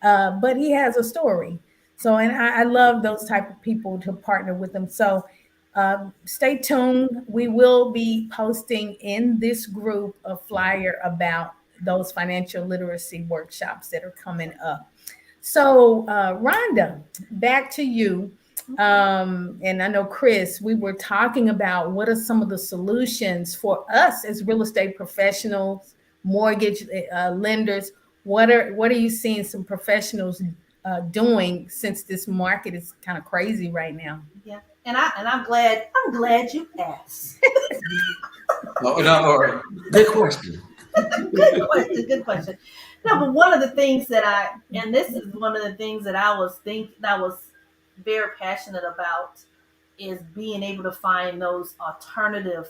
but he has a story. So, and I love those type of people to partner with them. So stay tuned. We will be posting in this group a flyer about those financial literacy workshops that are coming up. So, Rhonda, back to you. And I know, Chris, we were talking about what are some of the solutions for us as real estate professionals, mortgage lenders. What are you seeing some professionals doing since this market is kind of crazy right now? Yeah, and I'm glad you asked. Good question. Good question. No, but one of the things and this is one of the things that I was very passionate about, is being able to find those alternative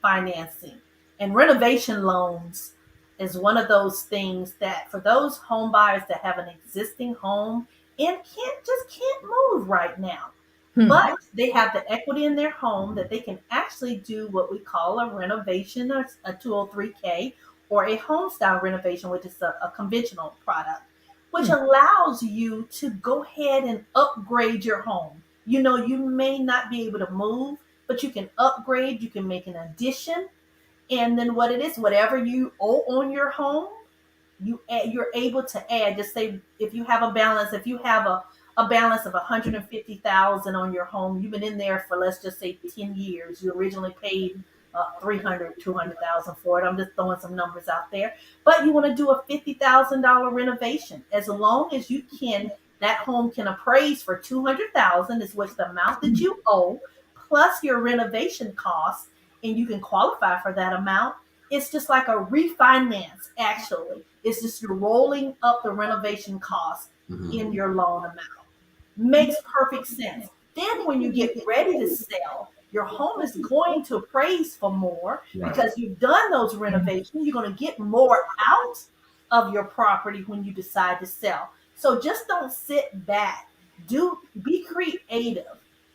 financing. And renovation loans is one of those things that, for those home buyers that have an existing home and can't move right now, but they have the equity in their home that they can actually do what we call a renovation, or a 203K, or a home style renovation, which is a conventional product, which allows you to go ahead and upgrade your home. You may not be able to move, but you can upgrade, you can make an addition. And then whatever you owe on your home, you're able to add. Just say if you have a balance, a balance of 150,000 on your home, you've been in there for, let's just say, 10 years. You originally paid 200,000 for it. I'm just throwing some numbers out there. But you want to do a $50,000 renovation. As long as you can, that home can appraise for 200,000, is what's the amount that you owe, plus your renovation costs, and you can qualify for that amount. It's just like a refinance, actually. It's just you're rolling up the renovation costs in your loan amount. Makes perfect sense. Then when you get ready to sell, your home is going to appraise for more, because you've done those renovations. You're going to get more out of your property when you decide to sell. So just don't sit back. Be creative.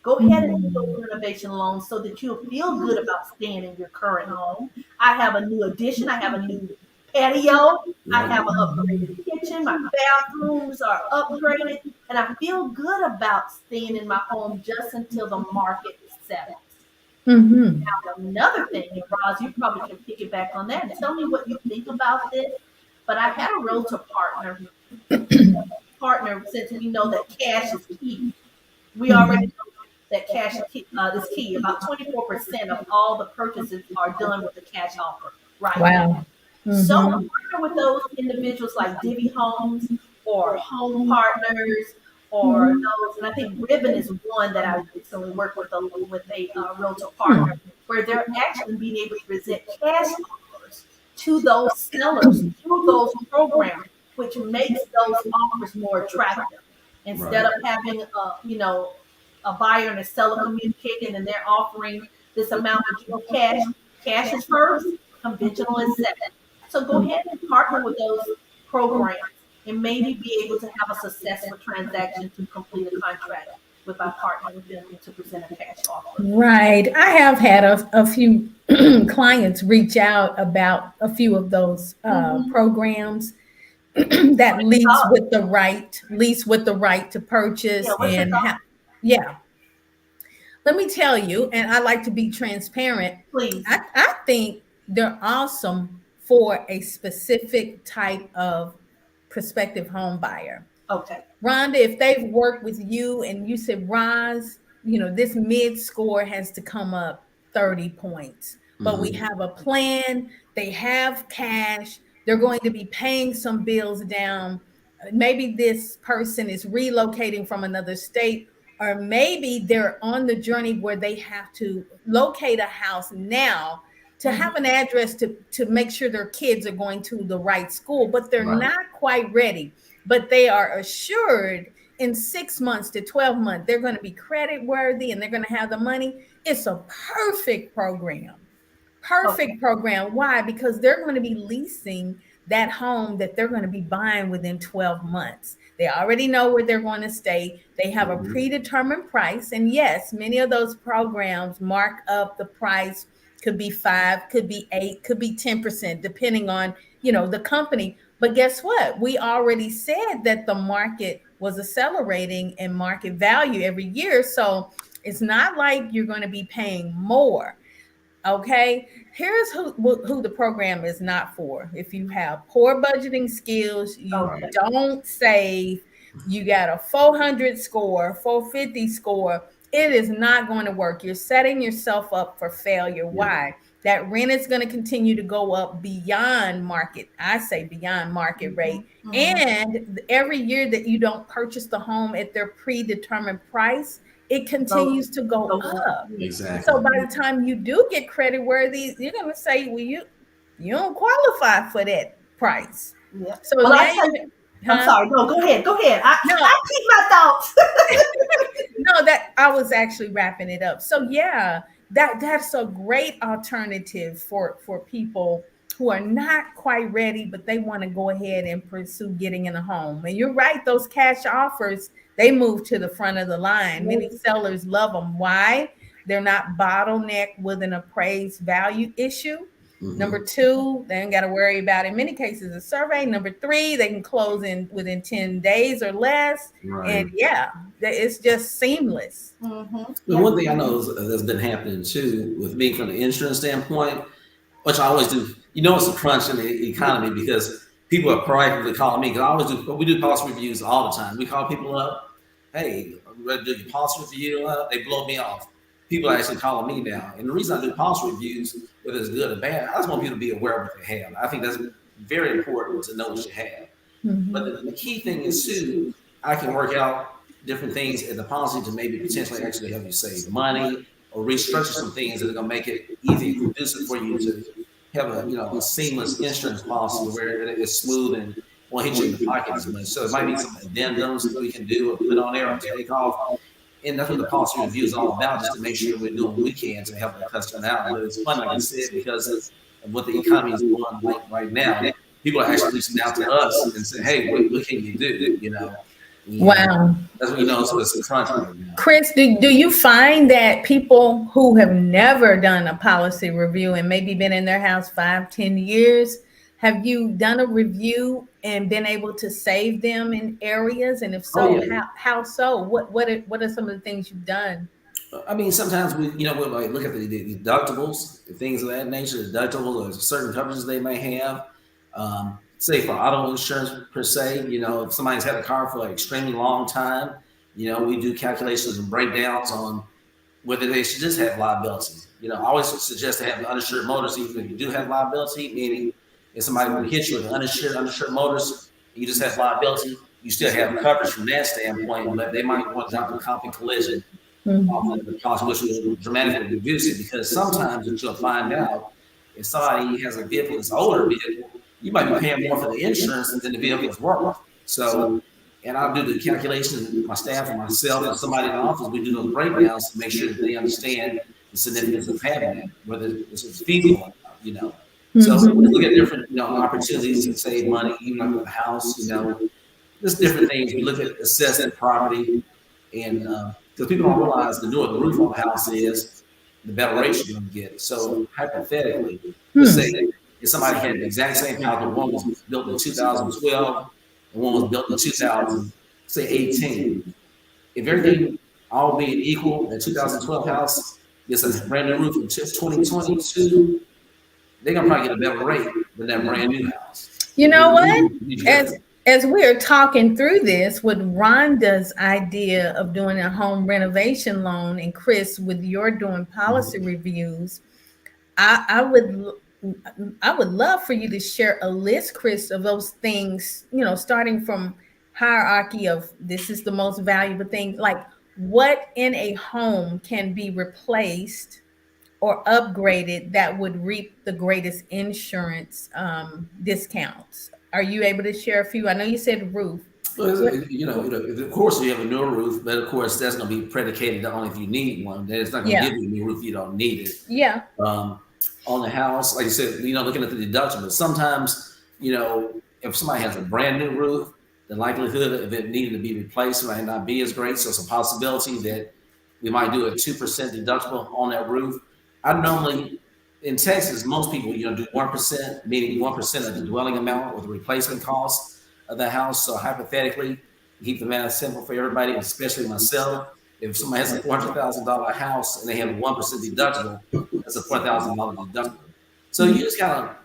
Go ahead and do those renovation loans so that you'll feel good about staying in your current home. I have a new addition. I have a new patio. I have an upgraded kitchen. My bathrooms are upgraded. And I feel good about staying in my home just until the market settles. Now, another thing, and Roz, you probably can pick it back on that and tell me what you think about this. But I had a realtor partner, since we know that cash is key. We already know that cash is key. About 24% of all the purchases are done with a cash offer, right? Wow. So I partner with those individuals like Divvy Homes or Home Partners, or those, and I think Ribbon is one that I recently worked with a realtor partner, where they're actually being able to present cash offers to those sellers through those programs, which makes those offers more attractive. Instead of having a buyer and a seller communicating, and they're offering this amount of cash. Cash is first, conventional is second. So go ahead and partner with those programs, and maybe be able to have a successful transaction to complete a contract with our partner with them to present a cash offer. Right. I have had a few clients reach out about a few of those programs that lease with the right to purchase. Yeah. Let me tell you, and I like to be transparent. Please. I think they're awesome for a specific type of prospective home buyer. Okay. Rhonda, if they've worked with you and you said, Roz, this mid score has to come up 30 points, but we have a plan, they have cash, they're going to be paying some bills down. Maybe this person is relocating from another state, or maybe they're on the journey where they have to locate a house now to have an address to make sure their kids are going to the right school, but they're not quite ready. But they are assured in 6 months to 12 months, they're going to be credit worthy and they're going to have the money. It's a perfect program. Perfect program. Why? Because they're going to be leasing that home that they're going to be buying within 12 months. They already know where they're going to stay. They have a predetermined price. And yes, many of those programs mark up the price. Could be 5, could be 8, could be 10%, depending on, the company. But guess what? We already said that the market was accelerating in market value every year. So it's not like you're going to be paying more. Okay, here's who the program is not for. If you have poor budgeting skills, you don't save, you got a 400 score, 450 score, it is not going to work. You're setting yourself up for failure. Why? That rent is going to continue to go up beyond market. I say beyond market rate. And every year that you don't purchase the home at their predetermined price, it continues to go up. Exactly. So by the time you do get credit worthy, you're going to say, well, you don't qualify for that price. Yeah. So well, now I'm sorry. No, go ahead. I keep my thoughts. No, that I was actually wrapping it up. So yeah, that's a great alternative for people who are not quite ready, but they want to go ahead and pursue getting in a home. And you're right, those cash offers, they move to the front of the line. Many sellers love them. Why? They're not bottlenecked with an appraised value issue. Number 2, they ain't got to worry about, in many cases, a survey. Number 3, they can close within 10 days or less. And yeah, it's just seamless. The one thing I know that's been happening too with me from the insurance standpoint, which I always do, it's a crunch in the economy because people are proactively calling me. Because we do policy reviews all the time. We call people up, hey, I'm ready to do your policy review. They blow me off. People are actually calling me now. And the reason I do policy reviews, whether it's good or bad, I just want people to be aware of what they have. I think that's very important to know what you have. But the key thing is too, I can work out different things in the policy to maybe potentially actually help you save money or restructure some things that are going to make it easy and conducive for you to have a seamless insurance policy where it's smooth and won't hit you in the pocket as much. So it might be some addendums that we can do or put on there or take off. And that's what the policy review is all about, just to make sure we're doing what we can to help the customer out. But it's fun, like I said, because of what the economy is doing right now. People are actually reaching out to us and saying, hey, what can you do? Wow. That's what so it's a crunch right now. Chris, do you find that people who have never done a policy review and maybe been in their house 5-10 years, have you done a review and been able to save them in areas? And if so, how so? What are some of the things you've done? I mean, sometimes we might look at the deductibles, things of that nature, deductibles or certain coverages they may have. Say for auto insurance per se, if somebody's had a car for an extremely long time, we do calculations and breakdowns on whether they should just have liability. I always suggest to have uninsured motorists, even if you do have liability, meaning if somebody would hit you with uninsured motorists, you just have liability, you still have coverage from that standpoint, but they might want to drop the comp and collision off of the policy, which will dramatically reduce it, because sometimes what you'll find out if somebody has a vehicle that's older vehicle, you might be paying more for the insurance than the vehicle is worth. So, and I'll do the calculations, my staff and myself and somebody in the office, we do those breakdowns to make sure that they understand the significance of having that, whether it's feasible, So we look at different, opportunities to save money, even with a house, just different things. We look at assessing property, and because people don't realize the newer the roof on the house is, the better rates you're going to get. So hypothetically, let's say if somebody had the exact same house, but one was built in 2012 and one was built in 2018. If everything all being equal, the 2012 house gets a brand new roof in 2022, they're gonna probably get a better rate than that brand new house. You know what? as we're talking through this with Rhonda's idea of doing a home renovation loan, and Chris, with your doing policy Mhm. reviews, I would love for you to share a list, Chris, of those things, starting from hierarchy of this is the most valuable thing, like what in a home can be replaced or upgraded that would reap the greatest insurance discounts. Are you able to share a few? I know you said roof. Well, What? of course, you have a newer roof, but of course, that's going to be predicated only if you need one. Then it's not going to Yeah, give you a new roof if you don't need it. yeah, Um, on the house, like you said, looking at the deductible. Sometimes, if somebody has a brand new roof, the likelihood of it needing to be replaced might not be as great. So it's a possibility that we might do a 2% deductible on that roof. I normally, in Texas, most people, do 1%, meaning 1% of the dwelling amount or the replacement cost of the house. So hypothetically, keep the math simple for everybody, especially myself. If somebody has a $400,000 house and they have a 1% deductible, that's a $4,000 deductible. So you just kind of,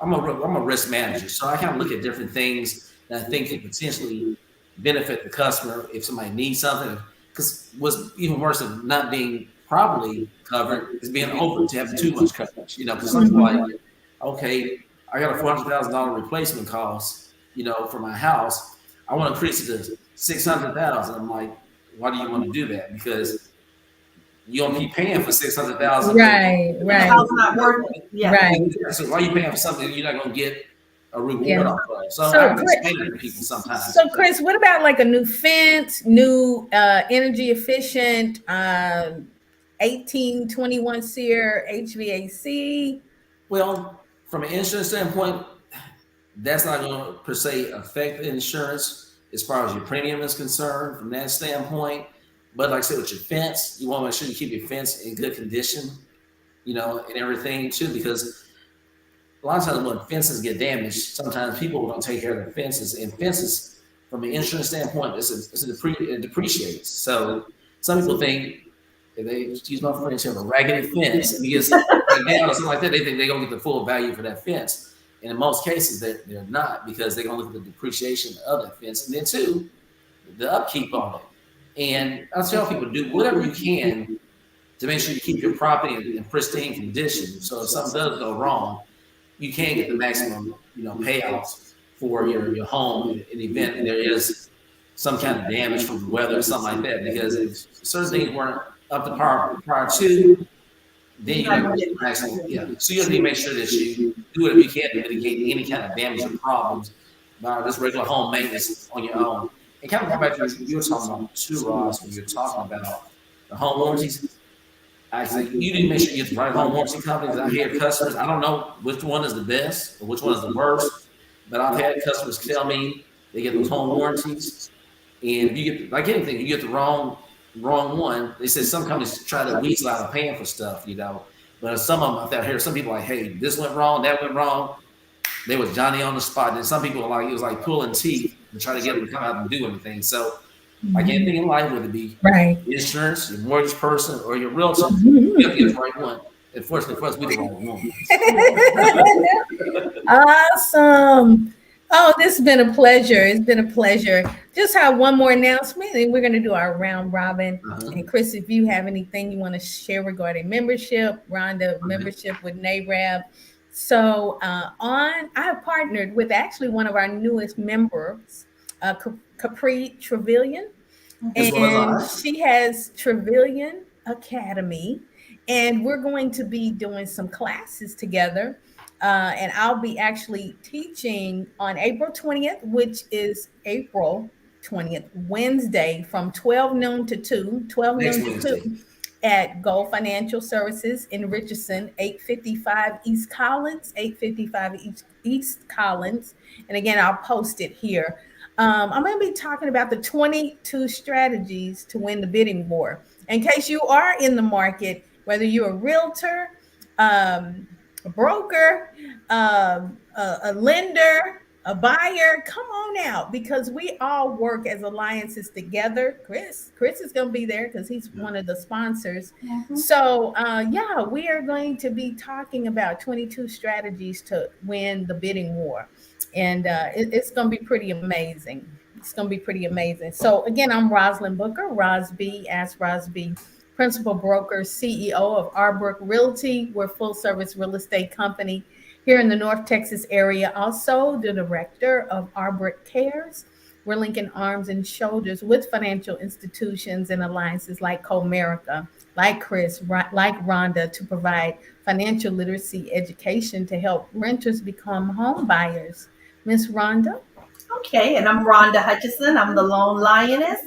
I'm a risk manager, so I kind of look at different things that I think could potentially benefit the customer if somebody needs something. Because what's even worse than not being properly covered is being over to having too much coverage. Because some people are like, okay, I got a $400,000 replacement cost, for my house. I want to increase it to 600,000. I'm like, why do you want to do that? Because you don't keep paying for 600,000, but right, The right, house not worth it. Yeah. right. so why are you paying for something you're not going to get a reward Yeah. off of? So I So, have to Chris, explain it to people sometimes. so Chris, what about like a new fence, new energy efficient 1821 SEER HVAC? Well, from an insurance standpoint, that's not going to per se affect the insurance as far as your premium is concerned from that standpoint. But like I said, with your fence, you want to make sure you keep your fence in good condition, and everything too, because a lot of times when fences get damaged, sometimes people don't take care of their fences, and fences, from an insurance standpoint, it depreciates. So some people think if they excuse my French, have a raggedy fence and it gets upside down or something like that, they think they're gonna get the full value for that fence. And in most cases, they're not because they're gonna look at the depreciation of that fence, and then two, the upkeep on it. And I tell people, do whatever you can to make sure you keep your property in pristine condition. So if something does go wrong, you can get the maximum, payouts for your home in the event there is some kind of damage from the weather or something like that. Because if certain things weren't up to par prior to, then you're not going to get the maximum. Yeah. So you have to make sure that you do whatever you can to mitigate any kind of damage or problems by just regular home maintenance on your own. And kind of go back to what you were talking about too, Ross, when you're talking about the home warranties. I say you need to make sure you get the right home warranty companies. I hear customers, I don't know which one is the best or which one is the worst, but I've had customers tell me they get those home warranties. And if you get, like anything, you get the wrong one. They said some companies try to weasel out of paying for stuff, But some of them out here, some people are like, hey, this went wrong, that went wrong. They was Johnny on the spot. And some people are like, it was like pulling teeth to try to get them to come out and do anything. So like anything in life, whether it be Right. insurance, your mortgage person, or your realtor, you have to get the right one. Unfortunately for us, we the wrong one. Awesome. Oh, this has been a pleasure. It's been a pleasure. Just have one more announcement, and we're going to do our round robin. Uh-huh. And Chris, if you have anything you want to share regarding membership, Rhonda, Okay. membership with NAREB. So I have partnered with actually one of our newest members, Capri Trevelyan, As well as and I. she has Trevelyan Academy, and we're going to be doing some classes together. And I'll be actually teaching on April 20th, which is April 20th, Wednesday, from 12 noon to 2, 12 Next noon to Wednesday. 2 at Gold Financial Services in Richardson, 855 East Collins, 855 East Collins. And again, I'll post it here. I'm going to be talking about the 22 strategies to win the bidding war. In case you are in the market, whether you're a realtor, a broker, a lender, a buyer, come on out because we all work as alliances together. Chris is going to be there because he's one of the sponsors. So, yeah, we are going to be talking about 22 strategies to win the bidding war. and it's going to be pretty amazing. It's going to be pretty amazing. So again, I'm Rosalind Booker, Rosby, Ask Rosby, principal broker, CEO of Arbrook Realty. We're a full service real estate company here in the North Texas area. Also, the director of Arbrook Cares. We're linking arms and shoulders with financial institutions and alliances like Comerica, like Chris, like Rhonda, to provide financial literacy education to help renters become home buyers. Miss Rhonda? Okay, and I'm Rhonda Hutchison. I'm the Lone Lioness,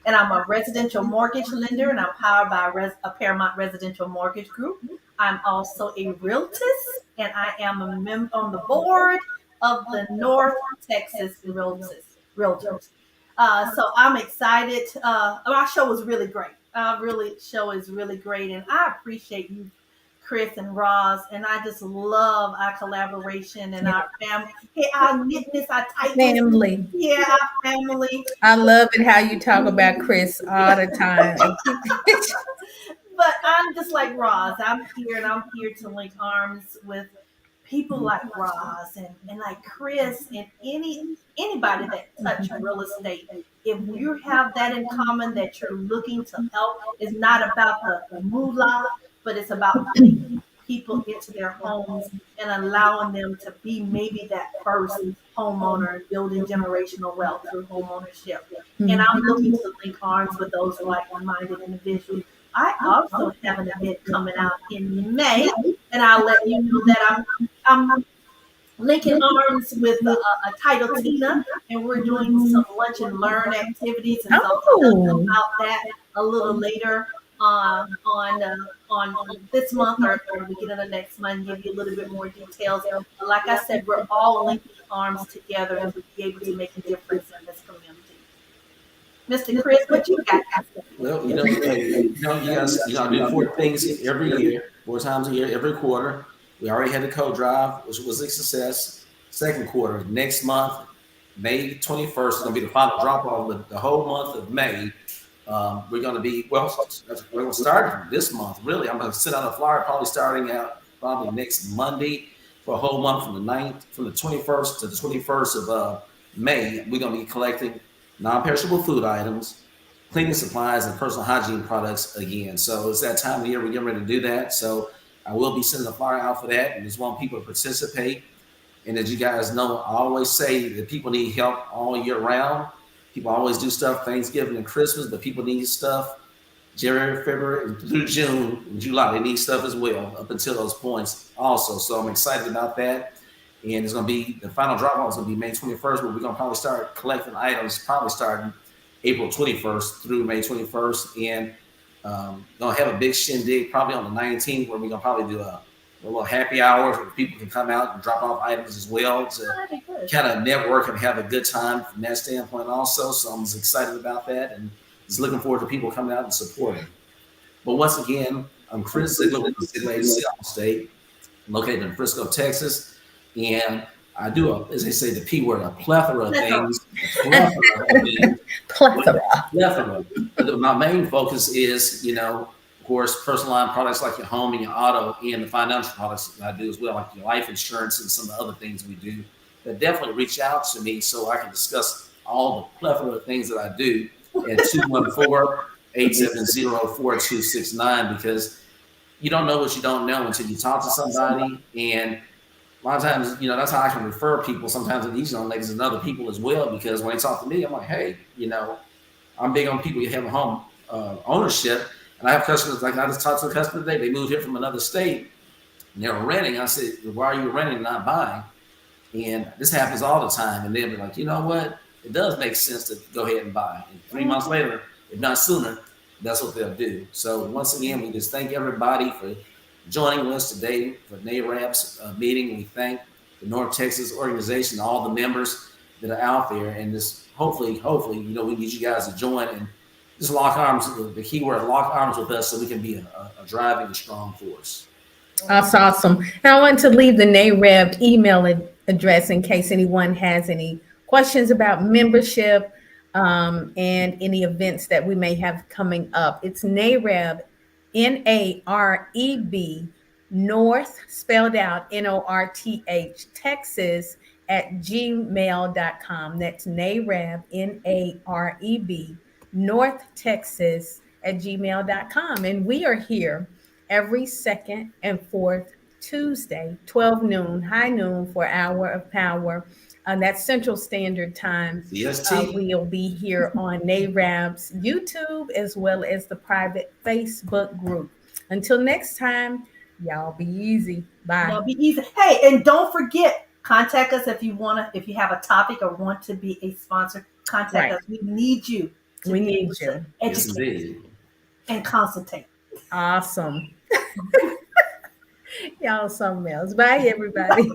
and I'm a residential mortgage lender, and I'm powered by a Paramount Residential Mortgage Group. I'm also a realtist, and I am a member on the board of the North Texas Realtors. So I'm excited. Our show was really great. Our really show is really great, and I appreciate you, Chris and Roz, and I just love our collaboration and our family. Hey, our knitness, our tightness. Family. Yeah, our family. I love it how you talk about Chris all the time. But I'm just like Roz. I'm here and I'm here to link arms with people like Roz and like Chris and anybody that touch real estate. If you have that in common that you're looking to help, it's not about the moolah, but it's about bringing people into their homes and allowing them to be maybe that first homeowner and building generational wealth through homeownership. And I'm looking to link arms with those like-minded individuals. I also have an event coming out in May, and I'll let you know that I'm linking arms with a title Tina, and we're doing some lunch and learn activities, and so I'll tell you Oh, about that a little later on this month or the beginning of next month, give you a little bit more details. But like I said, we're all linking arms together to be able to make a difference in this community. Mr. Chris, what you got? Well, you guys, I do 4 things every year, 4 times a year, every quarter. We already had the co-drive, which was a success. Second quarter, next month, May 21st, is going to be the final drop off. But the whole month of May, we're going to be, well, we're going to start this month, really. I'm going to send out a flyer probably starting out probably next Monday for a whole month from the 21st to the 21st of May. We're going to be collecting non-perishable food items, cleaning supplies, and personal hygiene products again. So it's that time of year we're getting ready to do that. So I will be sending a flyer out for that, and just want people to participate. And as you guys know, I always say that people need help all year round. People always do stuff Thanksgiving and Christmas, but people need stuff January, February, through June and July. They need stuff as well up until those points also. So I'm excited about that. And it's going to be the final drop off is going to be May 21st, but we're going to probably start collecting items probably starting April 21st through May 21st. And going to have a big shindig probably on the 19th where we're going to probably do a little happy hour where people can come out and drop off items as well to kind of network and have a good time from that standpoint also. So I'm just excited about that and just looking forward to people coming out and supporting. But once again, I'm Chris Ziegler with the Ziegler Agency Allstate, located in Frisco, Texas. And I do, as they say, the P word, a plethora of things. Plethora. But my main focus is, of course, personal line products like your home and your auto, and the financial products that I do as well, like your life insurance and some of the other things we do. But definitely reach out to me so I can discuss all the plethora of things that I do at 214-870-4269, because you don't know what you don't know until you talk to somebody. And a lot of times, that's how I can refer people. Sometimes these young ladies and other people as well, because when they talk to me, I'm like, hey, I'm big on people who have a home ownership. And I have customers, like I just talked to a customer today, they moved here from another state and they were renting. I said, why are you renting and not buying? And this happens all the time. And they'll be like, you know what? It does make sense to go ahead and buy. And 3 months later, if not sooner, that's what they'll do. So once again, we just thank everybody for joining us today for NAREB's meeting. We thank the North Texas organization, all the members that are out there, and just hopefully, we get you guys to join and just lock arms. The key word, lock arms with us, so we can be a driving, strong force. That's awesome. Now I want to leave the NAREB email address in case anyone has any questions about membership and any events that we may have coming up. It's NAREB, NAREB, North, spelled out NORTH, Texas NAREB@gmail.com. That's NAREB, NAREB, North Texas at gmail.com. And we are here every second and fourth Tuesday, 12 noon, high noon for Hour of Power. That's Central Standard Time. CST. We'll be here on NAREB's YouTube as well as the private Facebook group. Until next time, y'all be easy. Bye. That'll be easy. Hey, and don't forget, contact us if you if you have a topic or want to be a sponsor. Contact Right. us. We need you. We need you. Yes, Educate indeed. and consultate. Awesome. Y'all something else. Bye, everybody.